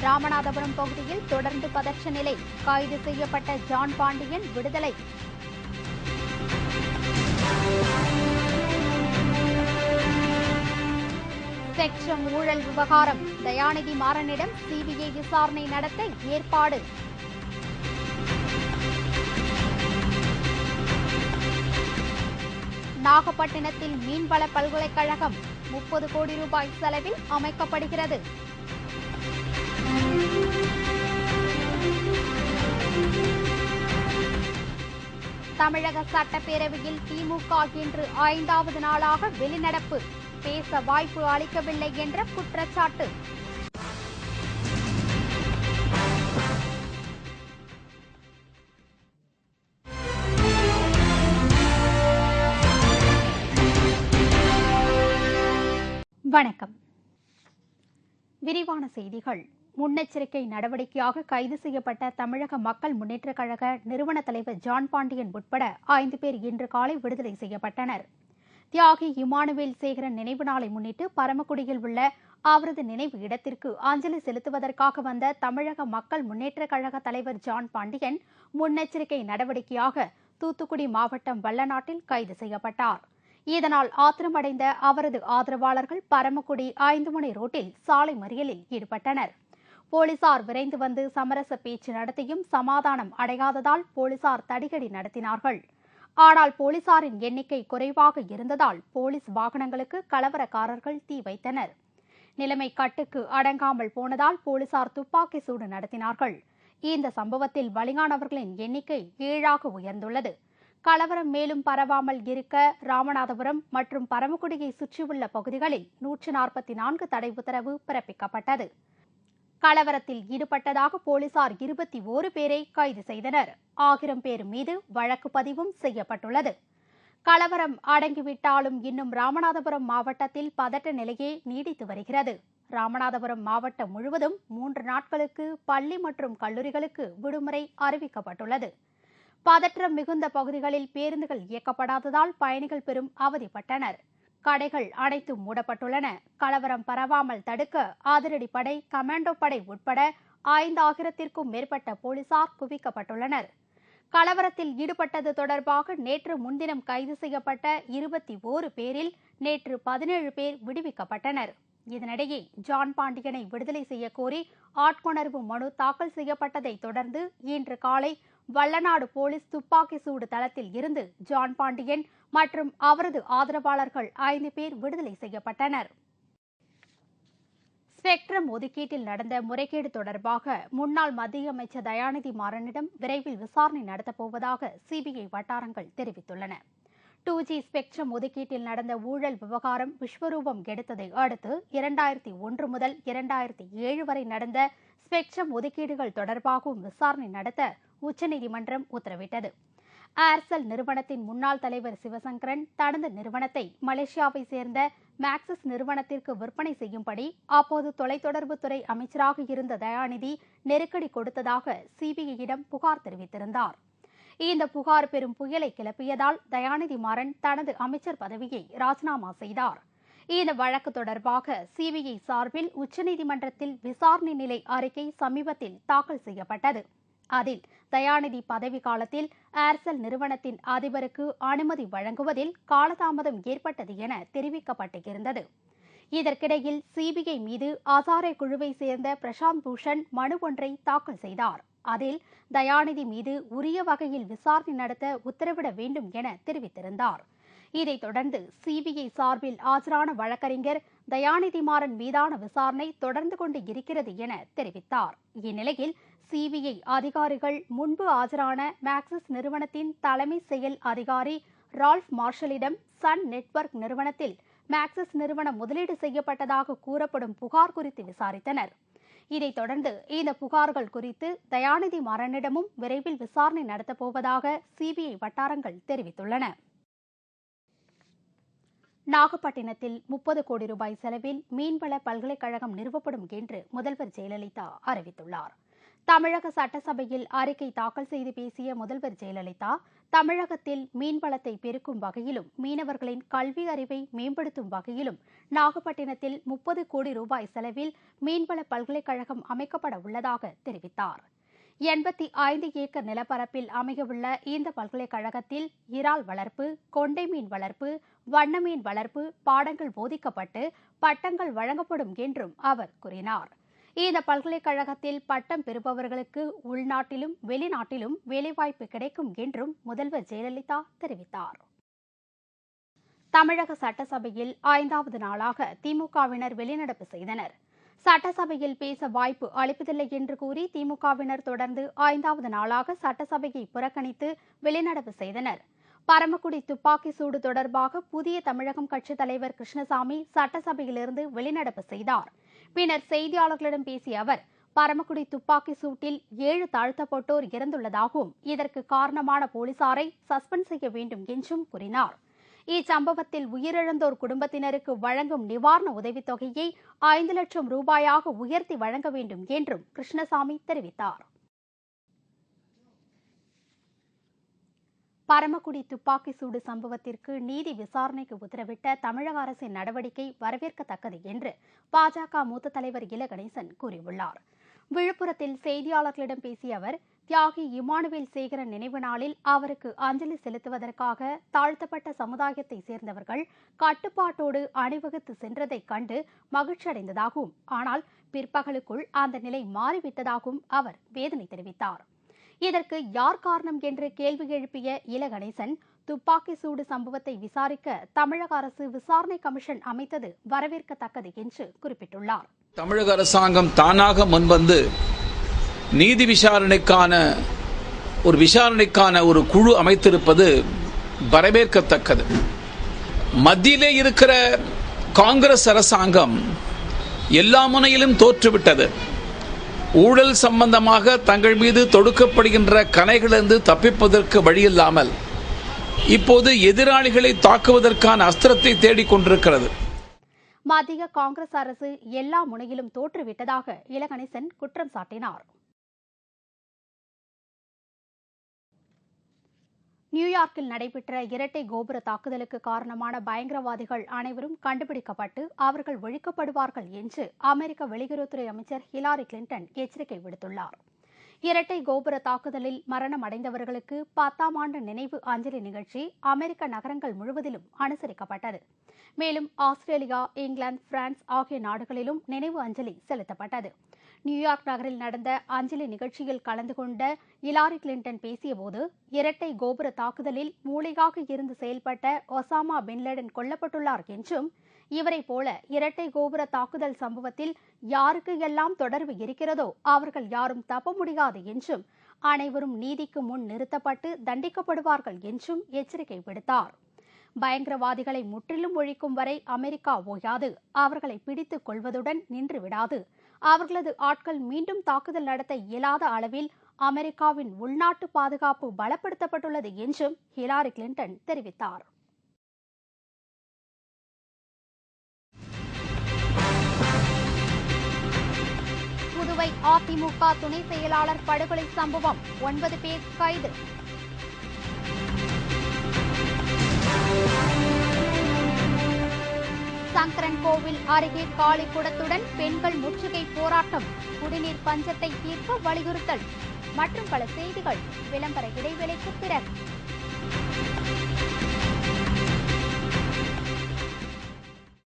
ராமநாதபுரம் பகுதியில் தொடர்ந்து பதற்ற நிலை. கைது செய்யப்பட்ட ஜான் பாண்டியன் விடுதலை. ஸ்பெக்ட்ரம் ஊழல் விவகாரம். தயாநிதி மாறனிடம் சிபிஐ விசாரணை நடத்த ஏற்பாடு. நாகப்பட்டினத்தில் மீன்வள பல்கலைக்கழகம் 30 கோடி ரூபாய் செலவில் அமைக்கப்படுகிறது. தமிழக சட்டப்பேரவையில் திமுக இன்று 5வது நாளாக வெளிநடப்பு. பேச வாய்ப்பு அளிக்கவில்லை என்ற குற்றச்சாட்டு. வணக்கம். விரிவான செய்திகள். முன்னெச்சரிக்கை நடவடிக்கையாக கைது செய்யப்பட்ட தமிழக மக்கள் முன்னேற்றக் கழக நிறுவன தலைவர் ஜான் பாண்டியன் உட்பட 5 பேர் இன்று காலை விடுதலை செய்யப்பட்டனர். தியாகி இமானுவேல் சேகரன் நினைவு நாளை முன்னிட்டு பரமக்குடியில் உள்ள அவரது நினைவு இடத்திற்கு அஞ்சலி செலுத்துவதற்காக வந்த தமிழக மக்கள் முன்னேற்றக் கழக தலைவர் ஜான் பாண்டியன் முன்னெச்சரிக்கை நடவடிக்கையாக தூத்துக்குடி மாவட்டம் வல்லநாட்டில் கைது செய்யப்பட்டார். இதனால் ஆத்திரமடைந்த அவரது ஆதரவாளர்கள் பரமக்குடி 5 முனை ரோட்டில் சாலை மறியலில் ஈடுபட்டனர். போலீசார் விரைந்து வந்து சமரச பேச்சு நடத்தியும் சமாதானம் அடையாததால் போலீசார் தடியடி நடத்தினார்கள். ஆனால் போலீசாரின் எண்ணிக்கை குறைவாக இருந்ததால் போலீஸ் வாகனங்களுக்கு கலவரக்காரர்கள் தீ வைத்தனர். நிலைமை கட்டுக்கு அடங்காமல் போனதால் போலீசார் துப்பாக்கி சூடு நடத்தினார்கள். இந்த சம்பவத்தில் பலியானவர்களின் எண்ணிக்கை 7ஆக உயர்ந்துள்ளது. கலவரம் மேலும் பரவாமல் இருக்க ராமநாதபுரம் மற்றும் பரமக்குடியை சுற்றியுள்ள பகுதிகளில் 144 தடை உத்தரவு பிறப்பிக்கப்பட்டது. கலவரத்தில் ஈடுபட்டதாக போலீசார் 21 பேரை கைது செய்தனர். 1000 பேர் மீது வழக்கு பதிவும் செய்யப்பட்டுள்ளது. கலவரம் அடங்கிவிட்டாலும் இன்னும் ராமநாதபுரம் மாவட்டத்தில் பதட்ட நிலையே நீடித்து வருகிறது. ராமநாதபுரம் மாவட்டம் முழுவதும் 3 நாட்களுக்கு பள்ளி மற்றும் கல்லூரிகளுக்கு விடுமுறை அறிவிக்கப்பட்டுள்ளது. பதற்றம் மிகுந்த பகுதிகளில் பேருந்துகள் இயக்கப்படாததால் பயணிகள் பெரும் அவதிப்பட்டனர். கடைகள் அனைத்தும் மூடப்பட்டுள்ளன. கலவரம் பரவாமல் தடுக்க அதிரடிப்படை, கமாண்டோ படை உட்பட 5000த்திற்கும் மேற்பட்ட போலீசார் குவிக்கப்பட்டுள்ளனர். கலவரத்தில் ஈடுபட்டது தொடர்பாக நேற்று முன்தினம் கைது செய்யப்பட்ட 21 பேரில் நேற்று 17 பேர் விடுவிக்கப்பட்டனர். இதனிடையே ஜான் பாண்டியனை விடுதலை செய்யக்கோரி ஆட்கொணர்வு மனு தாக்கல் செய்யப்பட்டதை தொடர்ந்து இன்று காலை வல்லநாடு போலீஸ் துப்பாக்கி சூடு தளத்தில் இருந்து ஜான் பாண்டியன் மற்றும் அவரது ஆதரவாளர்கள் 5 பேர் விடுதலை செய்யப்பட்டனர். ஸ்பெக்ட்ரம் ஒதுக்கீட்டில் நடந்த முறைகேடு தொடர்பாக முன்னாள் மத்திய அமைச்சர் தயாநிதி மாறனிடம் விரைவில் விசாரணை நடத்தப்போவதாக சிபிஐ வட்டாரங்கள் தெரிவித்துள்ளன. 2G ஸ்பெக்ட்ரம் ஒதுக்கீட்டில் நடந்த ஊழல் விவகாரம் விஸ்வரூபம் எடுத்ததை அடுத்து 2001 முதல் 2007 வரை நடந்த ஸ்பெக்ட்ரம் ஒதுக்கீடுகள் தொடர்பாகவும் விசாரணை நடத்த உச்சநீதிமன்றம் உத்தரவிட்டது. ஏர்செல் நிறுவனத்தின் முன்னாள் தலைவர் சிவசங்கரன் தனது நிறுவனத்தை மலேசியாவை சேர்ந்த மேக்சிஸ் நிறுவனத்திற்கு விற்பனை செய்யும்படி அப்போது தொலைத்தொடர்புத்துறை அமைச்சராக இருந்த தயாநிதி நெருக்கடி கொடுத்ததாக சிபிஐயிடம் புகார் தெரிவித்திருந்தார். இந்த புகார் பெரும் புயலை கிளப்பியதால் தயாநிதி மாறன் தனது அமைச்சர் பதவியை ராஜினாமா செய்தார். இந்த வழக்கு தொடர்பாக சிபிஐ சார்பில் உச்சநீதிமன்றத்தில் விசாரணை நிலை அறிக்கை சமீபத்தில் தாக்கல் செய்யப்பட்டது. அதில் தயாநிதி பதவி காலத்தில் ஏர்செல் நிறுவனத்தின் அதிபருக்கு அனுமதி வழங்குவதில் காலதாமதம் ஏற்பட்டது என தெரிவிக்கப்பட்டிருந்தது. இதற்கிடையில் சிபிஐ மீது அசாரே குழுவை சேர்ந்த பிரசாந்த் பூஷன் மனு ஒன்றை தாக்கல் செய்தார். அதில் தயாநிதி மீது உரிய வகையில் விசாரணை நடத்த உத்தரவிட வேண்டும் என தெரிவித்திருந்தார். இதைத் தொடர்ந்து சிபிஐ சார்பில் ஆஜரான வழக்கறிஞர் தயாநிதி மாறன் மீதான விசாரணை தொடர்ந்து கொண்டு இருக்கிறது என தெரிவித்தார். இந்நிலையில் சிபிஐ அதிகாரிகள் முன்பு ஆஜரான மேக்சிஸ் நிறுவனத்தின் தலைமை செயல் அதிகாரி ரால்ஃப் மார்ஷலிடம் சன் நெட்வொர்க் நிறுவனத்தில் மேக்சிஸ் நிறுவனம் முதலீடு செய்யப்பட்டதாக கூறப்படும் புகார் குறித்து விசாரித்தனர். இதைத் தொடர்ந்து இந்த புகார்கள் குறித்து தயாநிதி மாறனிடமும் விரைவில் விசாரணை நடத்தப்போவதாக சிபிஐ வட்டாரங்கள் தெரிவித்துள்ளன. நாகப்பட்டினத்தில் 30 கோடி ரூபாய் செலவில் மீன்வள பல்கலைக்கழகம் நிறுவப்படும் என்று முதல்வர் ஜெயலலிதா அறிவித்துள்ளார். தமிழக சட்டசபையில் அறிக்கை தாக்கல் செய்து பேசிய முதல்வர் ஜெயலலிதா, தமிழகத்தில் மீன்வளத்தை பெருக்கும் வகையிலும் மீனவர்களின் கல்வி அறிவை மேம்படுத்தும் வகையிலும் நாகப்பட்டினத்தில் 30 கோடி ரூபாய் செலவில் மீன்வள பல்கலைக்கழகம் அமைக்கப்பட உள்ளதாக தெரிவித்தார். 85 ஏக்கர் நிலப்பரப்பில் அமையவுள்ள இந்த பல்கலைக்கழகத்தில் இறால் வளர்ப்பு, கொண்டை மீன் வளர்ப்பு, வண்ண மீன் வளர்ப்பு பாடங்கள் போதிக்கப்பட்டு பட்டங்கள் வழங்கப்படும் என்றும் அவர் கூறினார். இந்த பல்கலைக்கழகத்தில் பட்டம் பெறுபவர்களுக்கு உள்நாட்டிலும் வெளிநாட்டிலும் வேலைவாய்ப்பு கிடைக்கும் என்றும் முதல்வர் ஜெயலலிதா தெரிவித்தார். தமிழக சட்டசபையில் 5வது நாளாக திமுகவினர் வெளிநடப்பு செய்தனர். சட்டசபையில் பேச வாய்ப்பு அளிப்பதில்லை என்று கூறி திமுகவினர் தொடர்ந்து 5வது நாளாக சட்டசபையை புறக்கணித்து வெளிநடப்பு செய்தனர். பரமக்குடி துப்பாக்கி சூடு தொடர்பாக புதிய தமிழகம் கட்சித் தலைவர் கிருஷ்ணசாமி சட்டசபையிலிருந்து வெளிநடப்பு செய்தார். பின்னர் செய்தியாளர்களிடம் பேசிய அவர், பரமக்குடி துப்பாக்கி சூட்டில் 7 தாழ்த்தப்பட்டோர் இறந்துள்ளதாகவும் இதற்கு காரணமான போலீசாரை சஸ்பெண்ட் செய்ய வேண்டும் என்றும் கூறினார். இச்சம்பவத்தில் உயிரிழந்தோர் குடும்பத்தினருக்கு வழங்கும் நிவாரண உதவித் தொகையை 5 லட்சம் ரூபாயாக உயர்த்தி வழங்க வேண்டும் என்றும் கிருஷ்ணசாமி தெரிவித்தார். பரமக்குடி துப்பாக்கி சூடு சம்பவத்திற்கு நீதி விசாரணைக்கு உத்தரவிட்ட தமிழக அரசின் நடவடிக்கை வரவேற்கத்தக்கது என்று பாஜக மூத்த தலைவர் இல கணேசன் கூறியுள்ளார். விழுப்புரத்தில் செய்தியாளர்களிடம் பேசிய அவர், தியாகி இமானுவேல் சேகரன் நினைவு நாளில் அவருக்கு அஞ்சலி செலுத்துவதற்காக தாழ்த்தப்பட்ட சமுதாயத்தைச் சேர்ந்தவர்கள் கட்டுப்பாட்டோடு அணிவகுத்து சென்றதைக் கண்டு மகிழ்ச்சியடைந்ததாகவும், ஆனால் பிற்பகலுக்குள் அந்த நிலை மாறிவிட்டதாகவும் அவர் வேதனை தெரிவித்தார். இதற்கு யார் காரணம் என்று கேள்வி எழுப்பிய இல கணேசன், துப்பாக்கி சூடு சம்பவத்தை விசாரிக்க தமிழக அரசு விசாரணை கமிஷன் அமைத்தது வரவேற்கத்தக்கது என்று குறிப்பிட்டுள்ளார். தமிழக அரசாங்கம் தானாக முன்வந்து நீதி விசாரணைக்கான ஒரு குழு அமைத்திருப்பது வரவேற்கத்தக்கது. மத்தியிலே இருக்கிற காங்கிரஸ் அரசாங்கம் எல்லா முனையிலும் தோற்றுவிட்டது. ஊழல் சம்பந்தமாக தங்கள் மீது தொடுக்கப்படுகின்ற கணைகளிலிருந்து தப்பிப்பதற்கு வழியில்லாமல் இப்போது எதிராளிகளை தாக்குவதற்கான அஸ்திரத்தை தேடிக் கொண்டிருக்கிறது. மத்திய காங்கிரஸ் அரசு எல்லா முனையிலும் தோற்றுவிட்டதாக இல கணேசன் குற்றம் சாட்டினார். நியூயார்க்கில் நடைபெற்ற இரட்டை கோபுர தாக்குதலுக்கு காரணமான பயங்கரவாதிகள் அனைவரும் கண்டுபிடிக்கப்பட்டு அவர்கள் ஒழிக்கப்படுவார்கள் என்று அமெரிக்க வெளியுறவுத்துறை அமைச்சர் ஹிலாரி கிளின்டன் எச்சரிக்கை விடுத்துள்ளார். இரட்டை கோபுர தாக்குதலில் மரணம் அடைந்தவர்களுக்கு 10ஆம் ஆண்டு நினைவு அஞ்சலி நிகழ்ச்சி அமெரிக்க நகரங்கள் முழுவதிலும் அனுசரிக்கப்பட்டது. மேலும் ஆஸ்திரேலியா, இங்கிலாந்து, பிரான்ஸ் ஆகிய நாடுகளிலும் நினைவு அஞ்சலி செலுத்தப்பட்டது. நியூயார்க் நகரில் நடந்த அஞ்சலி நிகழ்ச்சியில் கலந்து கொண்ட ஹிலாரி கிளின்டன் பேசியபோது, இரட்டை கோபுர தாக்குதலில் மூளையாக இருந்து செயல்பட்ட ஒசாமா பின் லேடன் கொல்லப்பட்டுள்ளார் என்றும், இவரை போல இரட்டை கோபுர தாக்குதல் சம்பவத்தில் யாருக்கு எல்லாம் தொடர்பு இருக்கிறதோ அவர்கள் யாரும் தப்ப முடியாது என்றும், அனைவரும் நீதிக்கு முன் நிறுத்தப்பட்டு தண்டிக்கப்படுவார்கள் என்றும் எச்சரிக்கை விடுத்தார். பயங்கரவாதிகளை முற்றிலும் ஒழிக்கும் வரை அமெரிக்கா ஓயாது, அவர்களை பிடித்துக் கொள்வதுடன் நின்றுவிடாது. அவர்களது ஆட்கள் மீண்டும் தாக்குதல் நடத்த இயலாத அளவில் அமெரிக்காவின் உள்நாட்டு பாதுகாப்பு பலப்படுத்தப்பட்டுள்ளது என்றும் ஹிலாரி கிளின்டன் தெரிவித்தார். புதுவை அதிமுக துணை செயலாளர் படுகொலை சம்பவம், 9 பேர் கைது. சங்கரன் கோவில் அருகே காளி குடத்துடன் பெண்கள் முற்றுகை போராட்டம், குடிநீர் பஞ்சத்தை தீர்க்க வலியுறுத்தல் மற்றும் பல செய்திகள் விளம்பர இடைவேளைக்கு பிறகு.